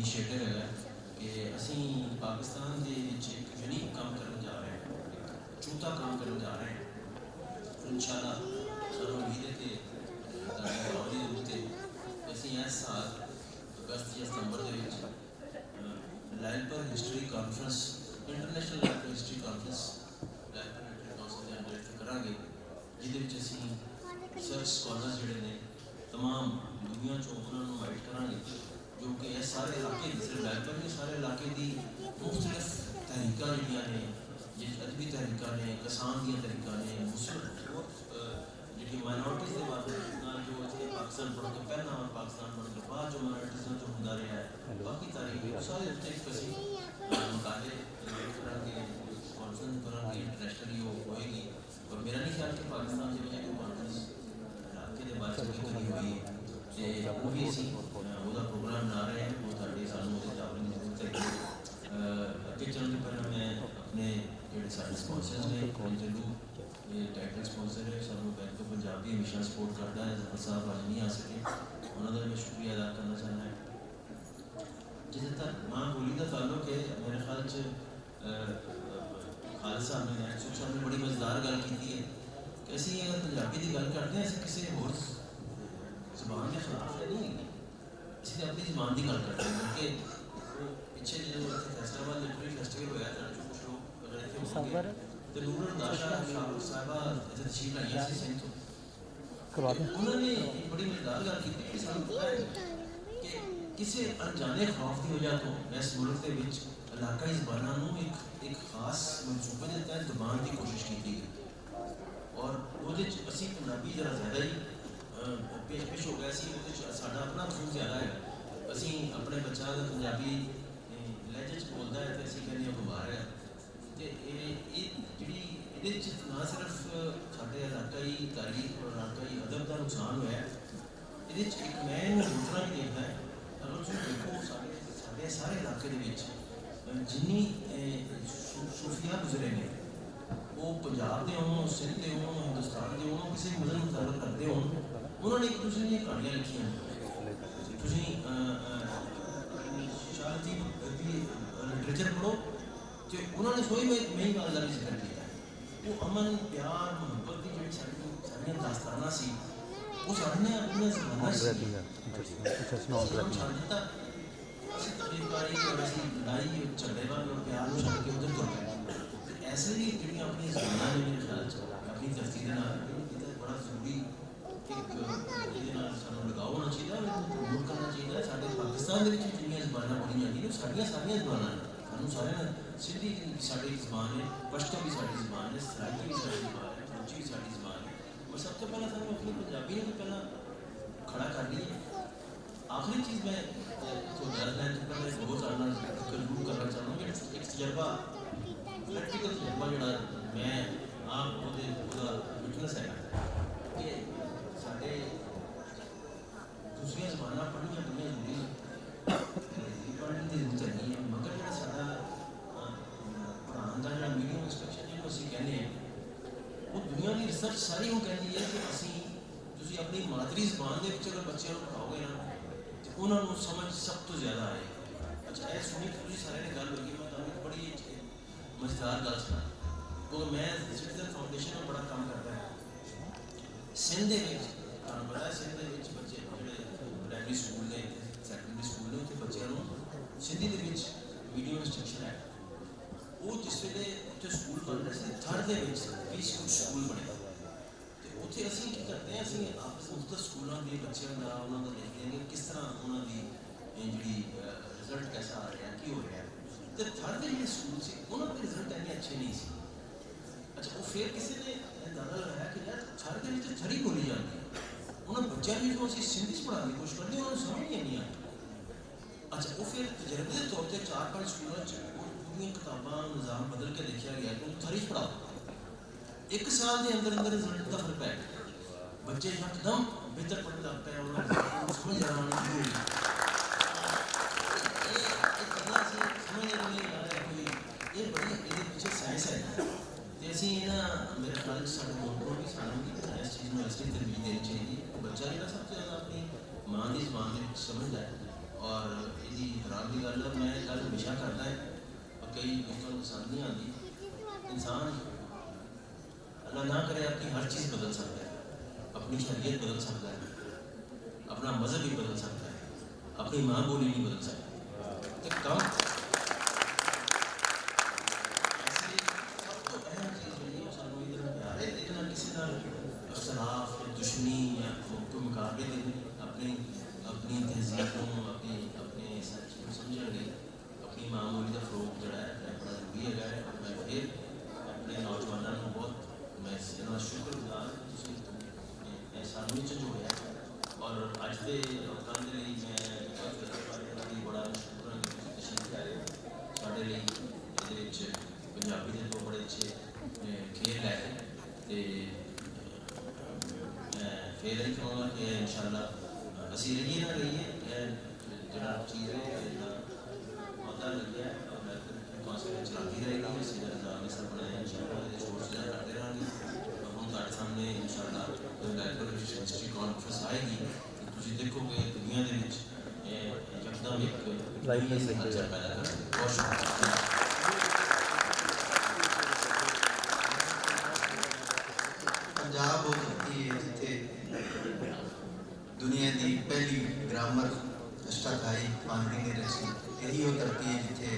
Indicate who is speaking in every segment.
Speaker 1: Initiative ਹੈਗਾ ਕਿ ਅਸੀਂ ਪਾਕਿਸਤਾਨ ਦੇ ਵਿੱਚ ਇੱਕ ਯੂਨੀਕ ਕੰਮ ਕਰਨ ਜਾ ਰਹੇ ਹਾਂ, ਇੱਕ ਚੌਥਾ ਕੰਮ ਕਰਨ ਜਾ ਰਹੇ ਹਾਂ। ਇਨਸ਼ਾਅੱਲਾ ਸਾਨੂੰ ਉਮੀਦ ਹੈ ਕਿ ਤੁਹਾਡੀ ਆਉਣੀ ਦੇ ਉੱਤੇ ਅਸੀਂ ਇਸ ਸਾਲ ਅਗਸਤ ਜਾਂ ਸਤੰਬਰ ਦੇ ਵਿੱਚ Lyallpur history conference, international Lyallpur history conference Lyallpur history council ਦੇ ਅੰਦਰ ਇੱਥੇ ਕਰਾਂਗੇ, ਜਿਹਦੇ ਵਿੱਚ ਅਸੀਂ ਸਰਚ ਸਕਾਲਰਸ ਜਿਹੜੇ ਨੇ तमाम दुनिया चो उन्होंने इनवाइट करा जो कि इस सारे इलाके की सिर्फ लाइब्रेरी नहीं, सारे इलाके की मुख्तलिफ तहरीक जड़िया ने, अदबी तहरीक ने, किसान दी तहरीक ने, मुस्लिम जी माइनॉरिटीज़ के बारे जो इतने पाकिस्तान बढ़ के पहला पाकिस्तान बढ़ के बाद जो माइनॉरिटीज़ जो होंदा रहा है बाकी तारीख सारे उत्ते किसी मुकाबले करा कॉन्फ्रेंस करा इंटरनेशनली वो होएगी। और मेरा नहीं ख्याल कि पाकिस्तान के वजह कॉन्फ्रेंस के बारे में करी हुई तो वो भी असी वह प्रोग्राम बना रहे हैं। वो साढ़े सानू चावल की जरूरत है। अगे चलने से पहले मैं अपने जोड़े साढ़े स्पॉन्सर्स ने इंटरव्यू ये टाइटल स्पॉन्सर है सानू बैंक ऑफ पंजाब भी हमेशा सपोर्ट करता है। जफर साहब अज नहीं आ सके, उन्होंने मैं शुक्रिया अदा करना चाहना है। जिसे तक माँ बोली का ताल्लुक है, मेरे ख्याल खालिद साहब ने सुख साहब ने बड़ी मजेदार गल की है कि असी अगर पंजाबी की गल करते हैं किसी होर जबान के खिलाफ नहीं है, इसी अपनी जबान की गल करते हैं। क्योंकि पिछले जो फैसलाबाद लिटरेरी फेस्टिवल होया था कुछ लोग अगर इतने होंगे तो नूर दाशा साहबा इधर तशरीफ लाई सी सिंध तो उन्होंने एक बड़ी मजेदार गल की कि सानू पता है कि किसी अनजाने खौफ की वजह तो इस मुल्क के इलाकाई जबानों एक खास मनसूबे के तहत दबाने की कोशिश की गई और वो असी पंजाबी जरा ज़्यादा ही पेश हो गया साडा अपना खून ज़्यादा है। असी अपने बच्चा पंजाबी लहजे च बोलता है तो असी कहने बीमार है। तो जी ना सिर्फ साढ़े इलाकाई तारीख और इलाकाई अदब का नुकसान होया, ये एक मैं दूसरा भी देखना है। अगर तुम देखो साढ़े सारे इलाके जिन्नी सूफिया गुजरे ने वो पंजाब के हों, सिंध के हों, हिंदुस्तान के हों, किसी मजहब में ताल्लुक करते हों, उन्होंने एक दूसरे दी कहानियां लिखियां। शायद लिटरेचर पढ़ो तो उन्होंने सोई में ही गल का भी जिक्र किया। वो अमन प्यार मुहब्बत की जी सारियां दास्ताना सी वो सारियां अपनी छड़ दिता। तकरीबकारी और ऐसी लड़ाई झगड़े वाले और प्यार को छड़ के उधर तुर गए। ऐसे ही जी अपनी जबाना ने मेरे ख्याल अपनी धरती के बड़ा जरूरी एक सानू लगाव होना चाहिए, प्रमोट करना चाहिए। साढ़े पाकिस्तान के जिन्नियां जबाना बोली जाती सारियां सारियां जबाना सानू सारे सिंधी साड़ी जबान है, पश्तो भी साड़ी जबान है, सराइकी भी साड़ी जबान है, फौजी भी साड़ी जबान है। और सब तो पहला सानू अपनी पंजाबी ने पहला खड़ा कर लिया। आखिरी चीज़ मैं तो दर्ज है तो पहले बहुत सारा जरूर करना चाहूँगा कि एक तजर्बा प्रैक्टिकल तजर्बा जोड़ा मैं आप विटनेस है कि साढ़े दूसरिया जबाना पढ़निया बड़िया जरूरी पढ़ने की जरूरत नहीं है, मगर जो साढ़ा पढ़ाने का जो मीडियम इंस्ट्रक्शन जो असं कहने वो दुनिया की रिसर्च सारी वो कहती है कि असी अपनी मादरी जबान के अगर बच्चे को पढ़ाओगे ना तो उन्होंने समझ सब तो ज़्यादा आए। अच्छा यह सुनी कि सारे ने गल होगी, मैं तुम्हें बड़ी मजेदार गल सुना क्योंकि मैं सिटीजन फाउंडेशन में बड़ा काम करता है। सिंध के पता है सिंध के बच्चे जोड़े प्राइमरी स्कूल ने सैकेंडरी स्कूल ने उत्थे बच्चों सिंधी के वीडियो इंस्ट्रक्शन है। वो जिस वे उत्थे स्कूल बन रहे थे थर्ड के भी स्कूल बने तो उत्थे असी की करते हैं असी आपस मुख्तलिफ स्कूलों के बच्चों का उन्होंने देखते हैं कि किस तरह उन्होंने जी रिजल्ट कैसा आ रहा है की हो रहा है। तो थर्ड के जो स्कूल से उन्होंने रिजल्ट इन्ने अच्छे नहीं थे। अच्छा वो फिर किसी ने अंदाजा लगाया कि यार थर्ड के थरी बोली जाती है, उन्होंने बच्चों भी जो असी सिंधी पढ़ाने की कोशिश करते उन्होंने समझ नहीं आई। अच्छा वो फिर तजर्बे के तौर पर 4-5 स्कूलों पूरी किताबा निज़ाम बदल के देखा गया कि थरी पढ़ाओ। एक साल के अंदर अंदर रिजल्ट का फर्क पै गया, बच्चे यकदम बेहतर पढ़ने लग पे, उन्होंने समझ आना शुरू हो गई। ये बड़ी ये पीछे साइंस है तो असी मेरे ख्याल साढ़े मुल्क को भी सानू भी इस चीज़ में ऐसी तरजीह देनी चाहिए। बच्चा जो सब तो ज़्यादा अपनी माँ की जबान में समझता है और यही हैरान की गल है, मैं गल हमेशा करता है और कई दोस्तों को पसंद नहीं आती। इंसान अल्लाह ना करे अपनी हर चीज़ बदल सकता है, अपनी शरीयत बदल सकता है, अपना मज़हब भी बदल सकता है, अपनी माँ बोली नहीं बदल सकता। तो कम अख्तलाफ या दुश्मनी या कोई मुकाबले नहीं, अपनी अपनी तहजीब को अपनी अपने सच को समझेंगे, अपनी मामूली का फरोग जोड़ा है बड़ा जरूरी है। और मैं फिर अपने नौजवानों को बहुत मैं इन्होंने शुक्रगुजार सानू जोड़िया और अज के लोगों के लिए मैं बड़ा शुक्र तशरीफ लै रहे साढ़े लिए पंजाबी के दो बड़े अच्छे खेल लै तो फिर यही कहूँगा कि इंशाअल्लाह असी रहिए ना रहिए जो चीज़ है पता लगे और मैं कौंसल चलाती रहेगी इसी निज़ाम सर बनाया इंशाअल्लाह सोच करते रहेंगे। हम ਤੁਹਾਡੇ सामने इंशाअल्लाह हिस्ट्री कॉन्फ्रेंस आएगी तो तुम देखोगे दुनिया के एकदम एक हलचल पैदा करेगी। बहुत शुक्रिया।
Speaker 2: पंजाब वो धरती है जिथे दुनिया की पहली ग्रामर अष्टाध्यायी मानवी ने रची। यही वो धरती है जिथे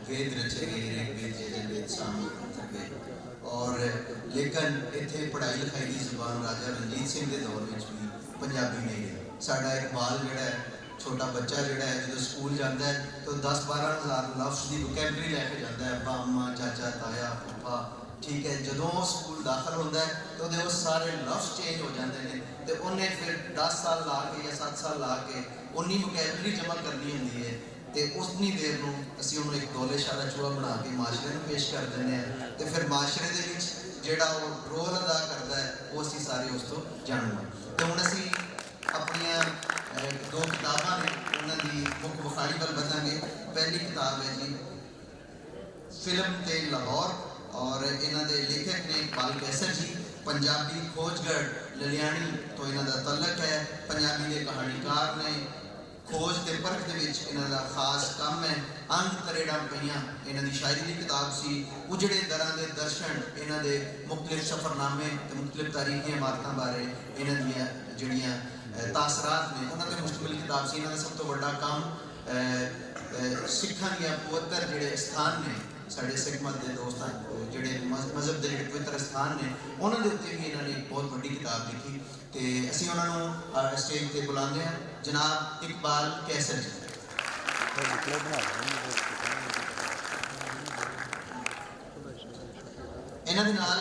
Speaker 2: वेद रचे गए, ऋग्वेद यजुर्वेद सामवेद गए। और लेकिन इतने पढ़ाई लिखाई की जबान राजा रणजीत सिंह के दौर में भी पंजाबी नहीं रही। साडा इकबाल जोड़ा है छोटा बच्चा जोड़ा है जो स्कूल जाता है तो 10-12 हज़ार लफ्ज़ की वोकैबलरी लैके जाता है, बामा चाचा ताया फुफा, ठीक है। जो स्कूल दाखिल होता है तो वो सारे लफ्ज़ चेंज हो जाते हैं तो उन्हें फिर 10 साल ला के या 7 साल ला के उन्नी वोकैबलरी जमा करनी होती है तो उतनी देर में असी उन्होंने एक गोले शाला चूहा बना के माशरे में पेश कर देने तो फिर माशरे के जोड़ा वो रोल अदा करता है वो असी सारे उस तो जानूँ। तो हूँ असी अपन दो किताबां ने उन्होंने मुख विखाई वाल बधांगे। पहली किताब है जी फिल्म ते लाहौर और इन्हों के लेखक ने इकबाल कैसर जी। पंजाबी खोजगढ़ ललियाणी तो इन्हों का तलक है। पंजाबी के कहानीकार ने खोज के परख के इन्हों का खास काम है। अंग तरेड़ा पईयां इन्हों की शायरी की किताब सी। उजड़े दरां दे दर्शन इन्हों के मुख्तलिफ सफरनामे तो मुख्तलिफ तारीखी इमारतों बारे इन्हों दियां जड़ियां तासरात ने उन्होंने मुश्तमिल किताब सी। इन्हों का सब तो बड़ा काम सिखां दियां पवित्र जोड़े स्थान ने साढ़े सिख मत के दोस्त जोड़े मजहब के जोड़े पवित्र स्थान ने उन्होंने उत्ते भी इन्होंने एक बहुत बड़ी किताब लिखी। तो असी उन्होंने स्टेज पर बुलाते हैं जनाब इकबाल कैसर जी। इन्होंने नाल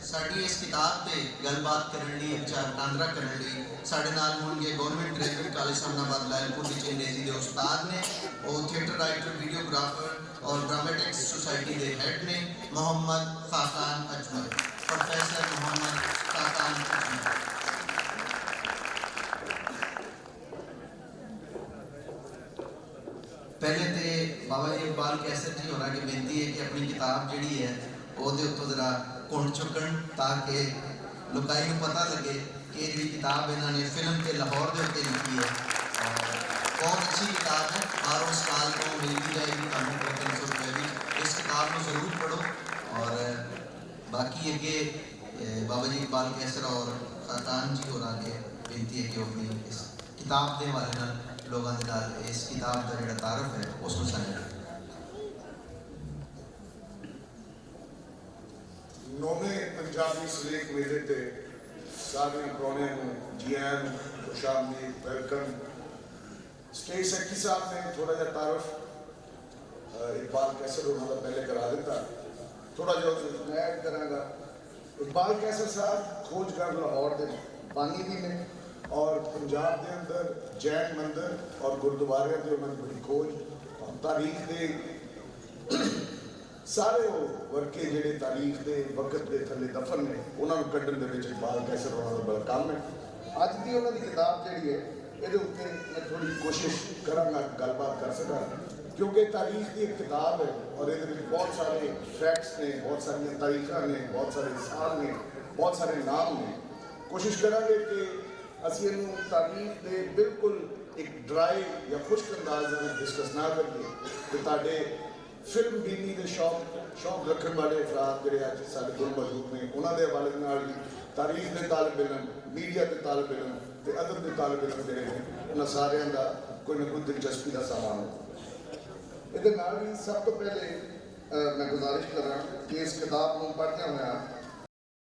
Speaker 2: साड़ी इस किताब पर गलबात करने लिए विचार वटांदरा करने लिए साढ़े नाल होंगे government graduate college Samanabad Lyallpur के अंग्रेजी के उस्ताद ने और थिएटर राइटर वीडियोग्राफर और ड्रामेटिक्स सोसाइटी के हेड ने मोहम्मद खाकान अजमल, प्रोफेसर मोहम्मद खाकान अजमल। पहले तो बाबा जी इकबाल कैसर जी होना की बेनती है कि अपनी किताब जी है वो उत्तों जरा घुंड चुकन ताकि लोकाई को पता लगे कि जी किताब इन्होंने फिल्म के लाहौर के उत्ते लिखी है। और बहुत अच्छी किताब है, बारों साल को मिलती जाएगी तुम 300 रुपये भी। इस किताब को जरूर पढ़ो। और बाकी अगे बाबा जी इकबाल कैसर और खाकान जी और आगे बेनती है कि वो अपनी इस किताब के हवाले नाल लोगों के नाल इस किताब का जो तारफ है उसको साझा करें।
Speaker 3: नौवें पंजाबी सलेख मेले ते सारे प्राणियों को जी आया खुशामदीद वेलकम। स्टेज सेक्रेटरी साहब ने थोड़ा जहा तारफ इकबाल कैसर उन्होंने पहले करा दिता, थोड़ा जो मैं ऐड कराँगा। इकबाल कैसर साहब खोजगढ़ लाहौर के बानी भी ने और पंजाब के अंदर जैन मंदिर और गुरुद्वारे की उन्होंने बड़ी खोज और तारीख के सारे वो वर्के जोड़े तारीख के वक्त के थले दफन ने उन्होंने कड्ढन के इकबाल कैसर उन्होंने बड़ा काम है। अज की उन्होंने किताब जी है ये उत्ते मैं थोड़ी कोशिश कराँगा गलबात कर सका क्योंकि तारीख की एक किताब है और ये बहुत सारे फैक्ट्स ने, बहुत सारी तारीख ने, बहुत सारे साल ने, बहुत सारे नाम ने। कोशिश करेंगे कि असी तारीख के बिल्कुल ਇੱਕ ਡਰਾਈ ਜਾਂ ਖੁਸ਼ਕ ਅੰਦਾਜ਼ ਦੇ ਵਿੱਚ ਡਿਸਕਸ ਨਾ ਕਰੀਏ ਤੇ ਤੁਹਾਡੇ ਫਿਲਮ ਬੀਨੀ ਦੇ ਸ਼ੌਕ ਰੱਖਣ ਵਾਲੇ ਅਫਰਾਦ ਜਿਹੜੇ ਅੱਜ ਸਾਡੇ ਕੋਲ ਮੌਜੂਦ ਨੇ ਉਹਨਾਂ ਦੇ ਹਵਾਲੇ ਨਾਲ ਹੀ ਤਾਰੀਖ ਦੇ ਤਾਲਿਬ ਇਲਮ, ਮੀਡੀਆ ਦੇ ਤਾਲਿਬ ਇਲਮ ਤੇ ਅਦਬ ਦੇ ਤਾਲਿਬ ਇਲਮ ਜਿਹੜੇ ਨੇ ਉਹਨਾਂ ਸਾਰਿਆਂ ਦਾ ਕੋਈ ਨਾ ਕੋਈ ਦਿਲਚਸਪੀ ਦਾ ਸਾਮਾਨ ਹੁੰਦਾ। ਇਹਦੇ ਨਾਲ ਹੀ ਸਭ ਤੋਂ ਪਹਿਲੇ ਮੈਂ ਗੁਜ਼ਾਰਿਸ਼ ਕਰਾਂ ਕਿ ਇਸ ਕਿਤਾਬ ਨੂੰ ਪੜ੍ਹਦਿਆਂ ਹੋਇਆ